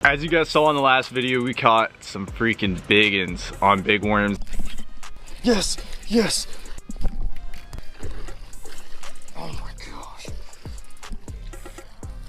As you guys saw in the last video, we caught some freaking big uns on big worms. Yes, yes. Oh my gosh.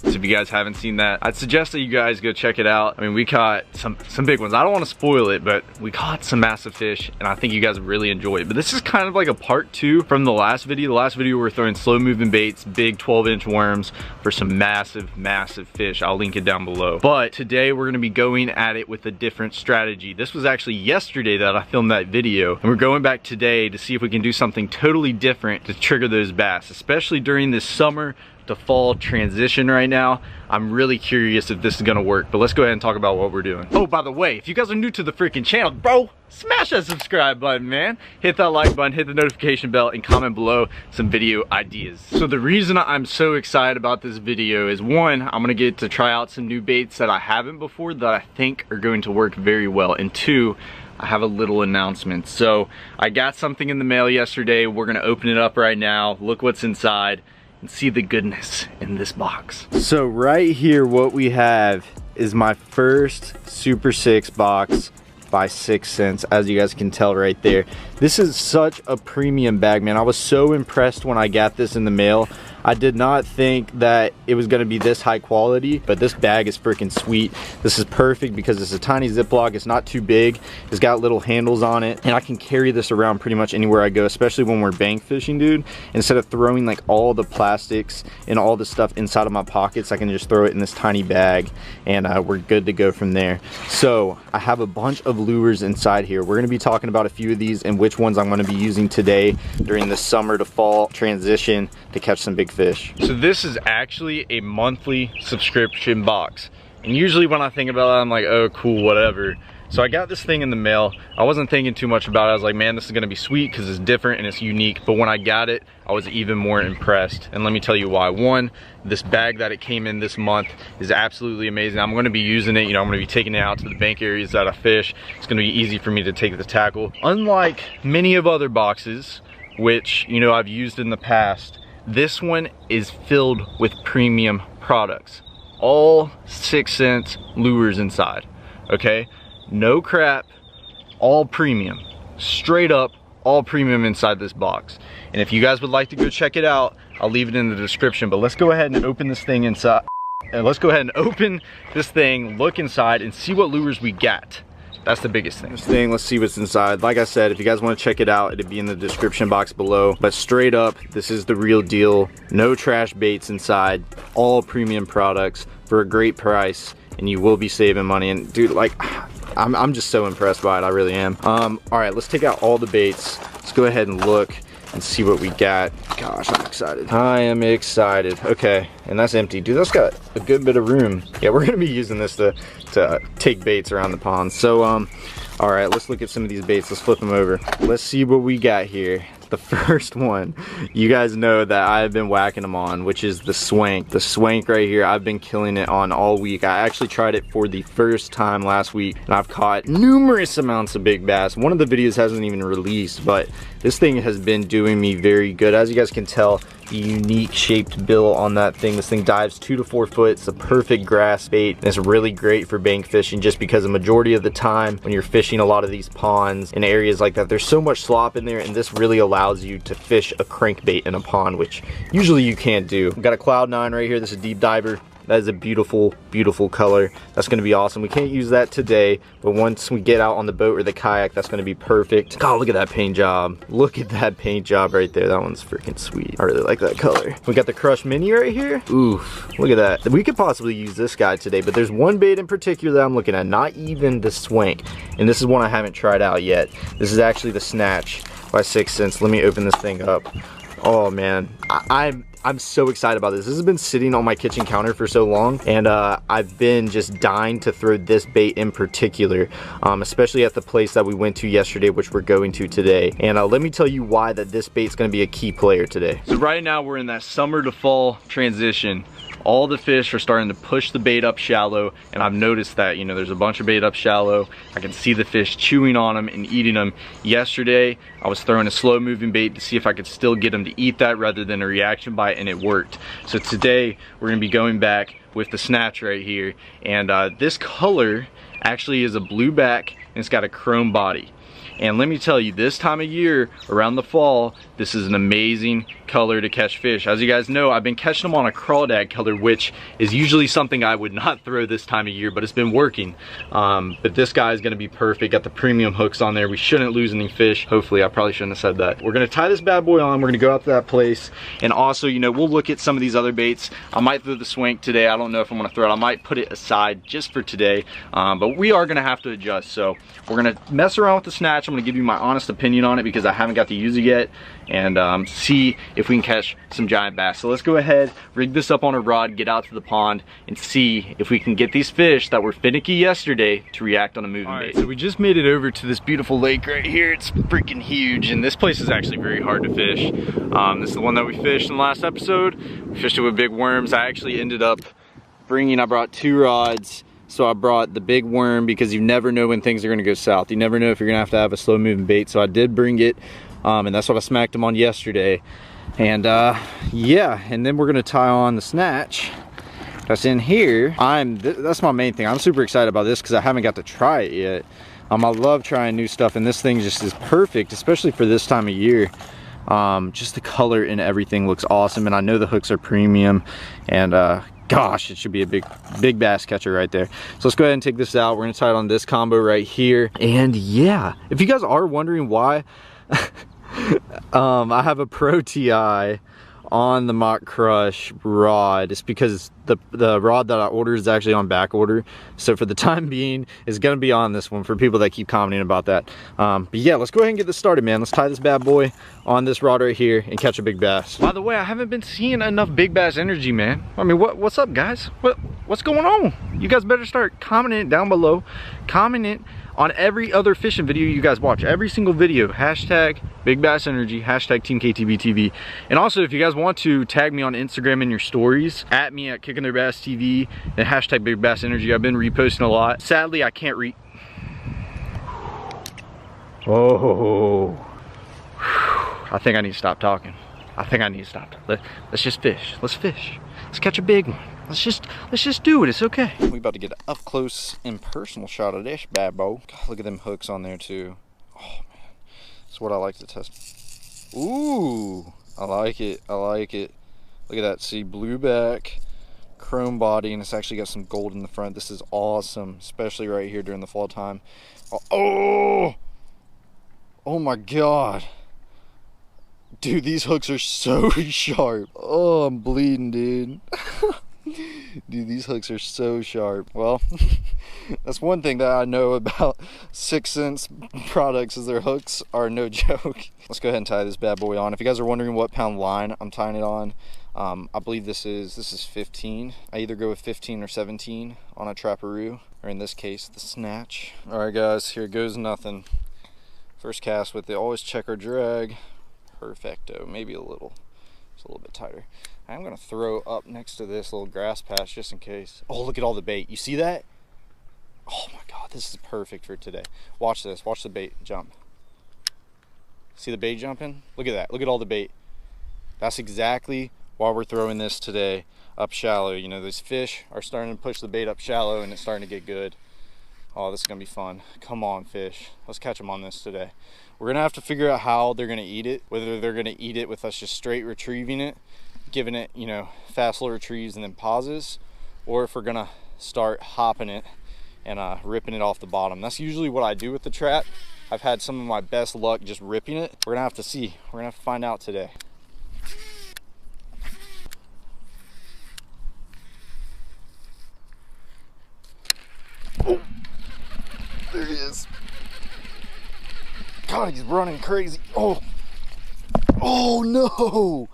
So if you guys haven't seen that, I'd suggest that you guys go check it out. I mean, we caught some big ones. I don't want to spoil it, but we caught some massive fish, and I think you guys really enjoy it. But this is kind of like a part 2 from the last video. The last video we were throwing slow moving baits, big 12-inch worms for some massive fish. I'll link it down below. But today we're gonna be going at it with a different strategy. This was actually yesterday that I filmed that video, and we're going back today to see if we can do something totally different to trigger those bass, especially during this summer to fall transition right now. I'm really curious if this is gonna work, but let's go ahead and talk about what we're doing. Oh, by the way, if you guys are new to the freaking channel, bro, smash that subscribe button, man. Hit that like button, hit the notification bell, and comment below some video ideas. So the reason I'm so excited about this video is, one, I'm gonna get to try out some new baits that I haven't before that I think are going to work very well, and two, I have a little announcement. So I got something in the mail yesterday. We're gonna open it up right now, look what's inside, and see the goodness in this box. So right here, what we have is my first Super 6 box by 6 cents, as you guys can tell right there. This is such a premium bag, man. I was so impressed when I got this in the mail. I did not think that it was gonna be this high quality, but this bag is freaking sweet. This is perfect because it's a tiny Ziploc, it's not too big, it's got little handles on it, and I can carry this around pretty much anywhere I go, especially when we're bank fishing, dude. Instead of throwing like all the plastics and all the stuff inside of my pockets, I can just throw it in this tiny bag, and we're good to go from there. So I have a bunch of lures inside here. We're gonna be talking about a few of these and which ones I'm gonna be using today during the summer to fall transition to catch some big fish. So this is actually a monthly subscription box, and usually when I think about it, I'm like, oh cool, whatever. So I got this thing in the mail. I wasn't thinking too much about it. I was like, man, this is gonna be sweet because it's different and it's unique. But when I got it, I was even more impressed, and let me tell you why. One, this bag that it came in this month is absolutely amazing. I'm gonna be using it, you know, I'm gonna be taking it out to the bank areas that I fish. It's gonna be easy for me to take the tackle. Unlike many of other boxes, which, you know, I've used in the past, this one is filled with premium products. All 6 cents lures inside, okay? No crap, all premium. Straight up, all premium inside this box. And if you guys would like to go check it out, I'll leave it in the description. But let's go ahead and open this thing inside. And let's go ahead and open this thing, look inside, and see what lures we got. That's the biggest thing. Let's see what's inside. Like I said, if you guys want to check it out, it'll be in the description box below. But straight up, this is the real deal. No trash baits inside. All premium products for a great price, and you will be saving money. And dude, like, I'm just so impressed by it. I really am. All right, let's take out all the baits. Let's go ahead and look and see what we got. Gosh, I'm excited. I am excited. Okay, and that's empty. Dude, that's got a good bit of room. Yeah, we're gonna be using this to take baits around the pond. So, all right, let's look at some of these baits. Let's flip them over. Let's see what we got here. The first one, you guys know that I've been whacking them on, which is the swank. The swank right here, I've been killing it on all week. I actually tried it for the first time last week, and I've caught numerous amounts of big bass. One of the videos hasn't even released, but this thing has been doing me very good. As you guys can tell, the unique shaped bill on that thing. This thing dives 2 to 4 foot. It's a perfect grass bait, and it's really great for bank fishing just because the majority of the time when you're fishing a lot of these ponds in areas like that, there's so much slop in there, and this really allows you to fish a crankbait in a pond, which usually you can't do. We've got a Cloud 9 right here. This is a deep diver. That is a beautiful, beautiful color. That's gonna be awesome. We can't use that today, but once we get out on the boat or the kayak, that's gonna be perfect. God, look at that paint job. Look at that paint job right there. That one's freaking sweet. I really like that color. We got the Crush Mini right here. Oof, look at that. We could possibly use this guy today, but there's one bait in particular that I'm looking at, not even the swank. And this is one I haven't tried out yet. This is actually the Snatch by 6 cents. Let me open this thing up. Oh man, I'm so excited about this. This has been sitting on my kitchen counter for so long, and I've been just dying to throw this bait in particular, especially at the place that we went to yesterday, which we're going to today. And let me tell you why that this bait's gonna be a key player today. So right now we're in that summer to fall transition. All the fish are starting to push the bait up shallow, and I've noticed that, you know, there's a bunch of bait up shallow. I can see the fish chewing on them and eating them. Yesterday, I was throwing a slow moving bait to see if I could still get them to eat that rather than a reaction bite, and it worked. So today, we're gonna be going back with the snatch right here. And this color actually is a blue back and it's got a chrome body. And let me tell you, this time of year, around the fall, this is an amazing color to catch fish. As you guys know, I've been catching them on a crawdad color, which is usually something I would not throw this time of year, but it's been working. But this guy is gonna be perfect. Got the premium hooks on there. We shouldn't lose any fish. Hopefully, I probably shouldn't have said that. We're gonna tie this bad boy on. We're gonna go out to that place. And also, you know, we'll look at some of these other baits. I might throw the swank today. I don't know if I'm gonna throw it. I might put it aside just for today. But we are gonna have to adjust. So we're gonna mess around with the snatch. I'm gonna give you my honest opinion on it because I haven't got to use it yet, and see if we can catch some giant bass. So let's go ahead, rig this up on a rod, get out to the pond, and see if we can get these fish that were finicky yesterday to react on a moving bait. So we just made it over to this beautiful lake right here. It's freaking huge, and this place is actually very hard to fish. This is the one that we fished in the last episode. We fished it with big worms. I actually ended up I brought 2 rods. So I brought the big worm because you never know when things are gonna go south. You never know if you're gonna have a slow moving bait. So I did bring it, and that's what I smacked him on yesterday. And yeah, and then we're gonna tie on the snatch that's in here. That's my main thing. I'm super excited about this because I haven't got to try it yet. I love trying new stuff, and this thing just is perfect, especially for this time of year. Just the color and everything looks awesome, and I know the hooks are premium, and gosh, it should be a big bass catcher right there. So let's go ahead and take this out. We're gonna tie it on this combo right here. And yeah, if you guys are wondering why I have a Pro TI on the Mock Crush rod, it's because the rod that I ordered is actually on back order. So for the time being, it's gonna be on this one for people that keep commenting about that. But yeah, let's go ahead and get this started, man. Let's tie this bad boy on this rod right here and catch a big bass. By the way, I haven't been seeing enough big bass energy, man. I mean, what's up, guys? What's going on? You guys better start commenting down below. Comment on every other fishing video you guys watch. Every single video, hashtag Big Bass Energy, hashtag Team KTBTV. And also, if you guys want to tag me on Instagram in your stories, at me at Kicking Their Bass TV, and hashtag Big Bass Energy. I've been reposting a lot. Sadly, I can't Oh, I think I need to stop talking. Let's just fish. Let's fish. Let's catch a big one. Let's just do it. It's okay. We about to get an up close and personal shot of this bad boy. God, look at them hooks on there too. Oh man, that's what I like to test. Ooh, I like it. I like it. Look at that. See, blue back, chrome body, and it's actually got some gold in the front. This is awesome, especially right here during the fall time. Oh my God. Dude, these hooks are so sharp. Oh, I'm bleeding, dude. Dude, these hooks are so sharp. Well, that's one thing that I know about 6 Sense products is their hooks are no joke. Let's go ahead and tie this bad boy on. If you guys are wondering what pound line I'm tying it on, I believe this is 15. I either go with 15 or 17 on a trapperoo, or in this case, the snatch. All right, guys, here goes nothing. First cast with it. Always check our drag. Perfecto. Maybe a little. It's a little bit tighter. I'm gonna throw up next to this little grass patch just in case. Oh, look at all the bait. You see that? Oh my God, this is perfect for today. Watch this. Watch the bait jump. See the bait jumping? Look at that. Look at all the bait. That's exactly why we're throwing this today up shallow. You know, these fish are starting to push the bait up shallow and it's starting to get good. Oh, this is gonna be fun. Come on, fish. Let's catch them on this today. We're gonna have to figure out how they're gonna eat it, whether they're gonna eat it with us just straight retrieving it, giving it, you know, fast little retrieves and then pauses, or if we're gonna start hopping it and ripping it off the bottom. That's usually what I do with the trap. I've had some of my best luck just ripping it. We're gonna have to see. We're gonna have to find out today. Oh, there he is. God, he's running crazy. Oh no.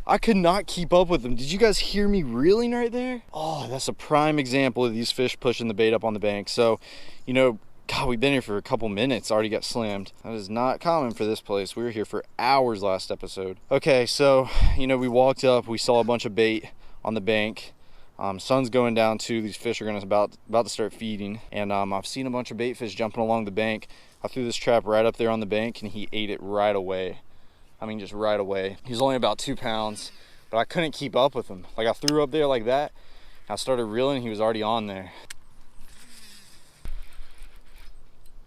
I could not keep up with him. Did you guys hear me reeling right there? Oh, that's a prime example of these fish pushing the bait up on the bank. So, you know, God, we've been here for a couple minutes, already got slammed. That is not common for this place. We were here for hours last episode. Okay, so, you know, we walked up, we saw a bunch of bait on the bank. Sun's going down too. These fish are about to start feeding. And I've seen a bunch of bait fish jumping along the bank. I threw this trap right up there on the bank and he ate it right away. I mean, just right away. He was only about 2 pounds, but I couldn't keep up with him. Like, I threw up there like that, I started reeling, he was already on there.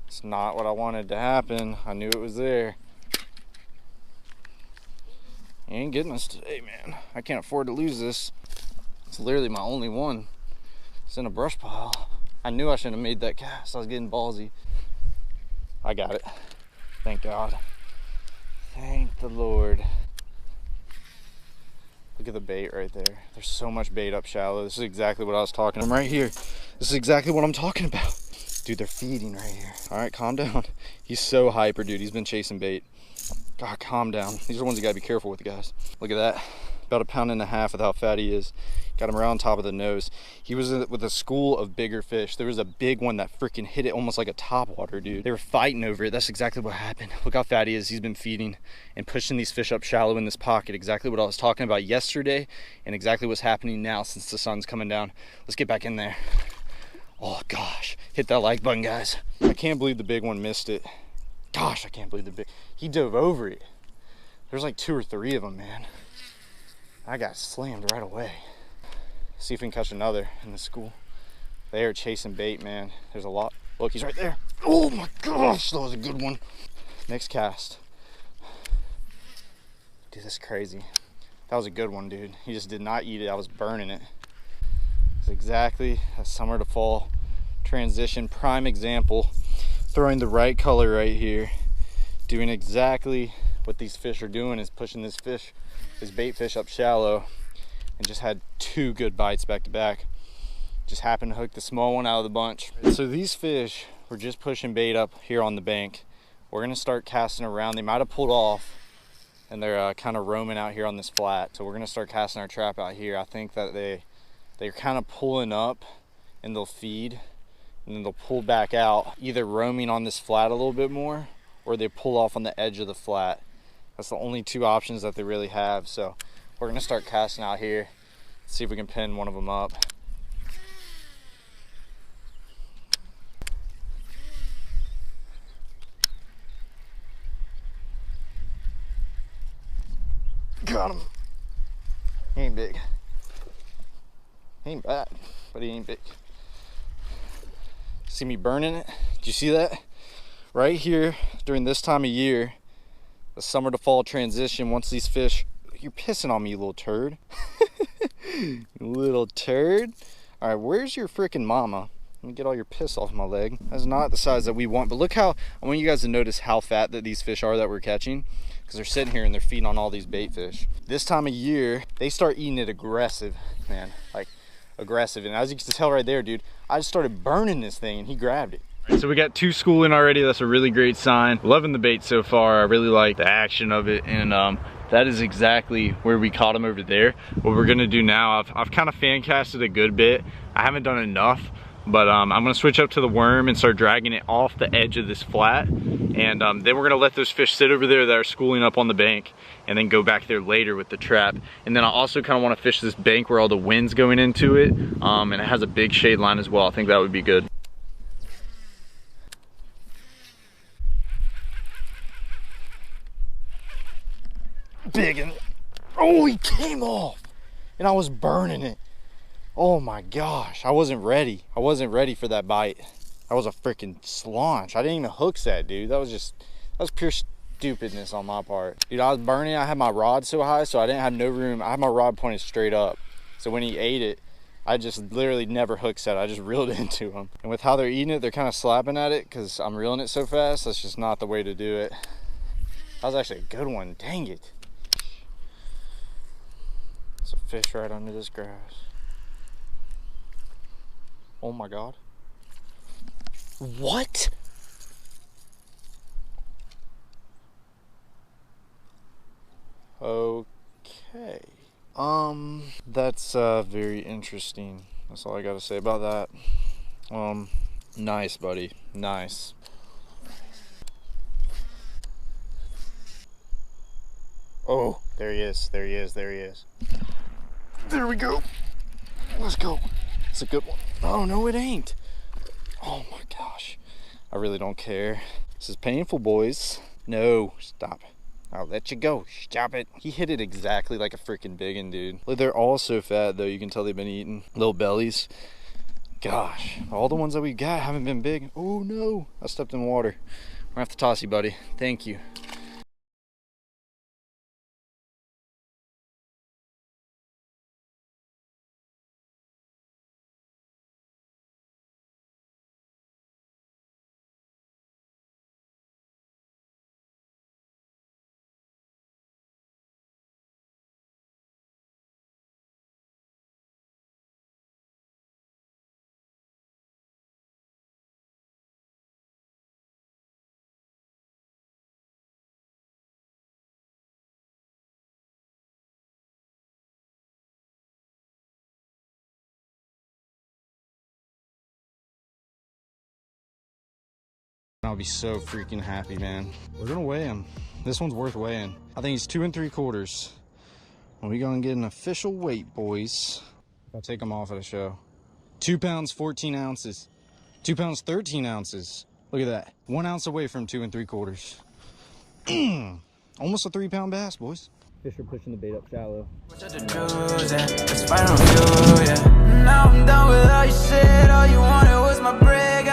It's not what I wanted to happen. I knew it was there. He ain't getting us today, man. I can't afford to lose this. It's literally my only one. It's in a brush pile. I knew I shouldn't have made that cast. I was getting ballsy. I got it. Thank God. Thank the Lord. Look at the bait right there. There's so much bait up shallow. This is exactly what I was talking about. I'm right here. This is exactly what I'm talking about. Dude, they're feeding right here. All right, calm down. He's so hyper, dude. He's been chasing bait. God, calm down. These are the ones you gotta be careful with, guys. Look at that. About 1.5 pounds with how fat he is. Got him around top of the nose. He was with a school of bigger fish. There was a big one that freaking hit it almost like a topwater, dude. They were fighting over it. That's exactly what happened. Look how fat he is. He's been feeding and pushing these fish up shallow in this pocket. Exactly what I was talking about yesterday and exactly what's happening now since the sun's coming down. Let's get back in there. Oh gosh, hit that like button, guys. I can't believe the big one missed it. Gosh, I can't believe the big, he dove over it. There's like 2 or 3 of them, man. I got slammed right away. See if we can catch another in the school. They are chasing bait, man. There's a lot. Look, he's right there. Oh my gosh, that was a good one. Next cast. Dude, that's crazy. That was a good one, dude. He just did not eat it. I was burning it. It's exactly a summer to fall transition. Prime example. Throwing the right color right here. Doing exactly what these fish are doing is pushing this fish, this bait fish up shallow, and just had 2 good bites back to back. Just happened to hook the small one out of the bunch. So these fish were just pushing bait up here on the bank. We're gonna start casting around. They might have pulled off and they're kind of roaming out here on this flat. So we're gonna start casting our trap out here. I think that they're kind of pulling up and they'll feed and then they'll pull back out, either roaming on this flat a little bit more or they pull off on the edge of the flat. That's the only 2 options that they really have. So we're gonna start casting out here, see if we can pin one of them up. Got him. He ain't big. He ain't bad, but he ain't big. See me burning it? Did you see that? Right here during this time of year, the summer to fall transition, once these fish, you're pissing on me, you little turd. Little turd. All right, where's your freaking mama? Let me get all your piss off my leg. That's not the size that we want, but look how, I want you guys to notice how fat that these fish are that we're catching, because they're sitting here and they're feeding on all these bait fish. This time of year, they start eating it aggressive, man, like aggressive. And as you can tell right there, dude, I just started burning this thing and he grabbed it. So we got 2 schooling already. That's a really great sign. Loving the bait so far. I really like the action of it, and that is exactly where we caught him over there. What we're gonna do now, I've kind of fan casted a good bit. I haven't done enough, but I'm gonna switch up to the worm and start dragging it off the edge of this flat, and then we're gonna let those fish sit over there that are schooling up on the bank and then go back there later with the trap. And then I also kind of want to fish this bank where all the wind's going into it, and it has a big shade line as well. I think that would be good. Big, and oh, he came off and I was burning it. Oh my gosh, I wasn't ready. I wasn't ready for that bite. That was a freaking slaunch. I didn't even hook set, dude. That was pure stupidness on my part. Dude, I was burning. I had my rod so high, so I didn't have no room. I had my rod pointed straight up. So when he ate it, I just literally never hook set. I just reeled into him. And with how they're eating it, they're kind of slapping at it because I'm reeling it so fast. That's just not the way to do it. That was actually a good one. Dang it. There's a fish right under this grass. Oh my God. What? Okay. That's very interesting. That's all I gotta say about that. Nice, buddy. Nice. Oh, there he is. There he is. There he is. There we go. Let's go. It's a good one. Oh, no, it ain't. Oh my gosh. I really don't care. This is painful, boys. No, stop. I'll let you go. Stop it. He hit it exactly like a freaking biggin, dude. Look, they're all so fat, though. You can tell they've been eating. Little bellies. Gosh, all the ones that we got haven't been big. Oh, no. I stepped in water. We're gonna have to toss you, buddy. Thank you. I'll be so freaking happy, man. We're gonna weigh him. This one's worth weighing. I think he's 2 3/4. And we gonna get an official weight, boys. I'll take him off at a show. 2 pounds, 14 ounces. 2 pounds, 13 ounces. Look at that. 1 ounce away from 2 3/4. Almost a 3-pound bass, boys. Fish are pushing the bait up shallow. Now I'm done with all you said. All you wanted was my break.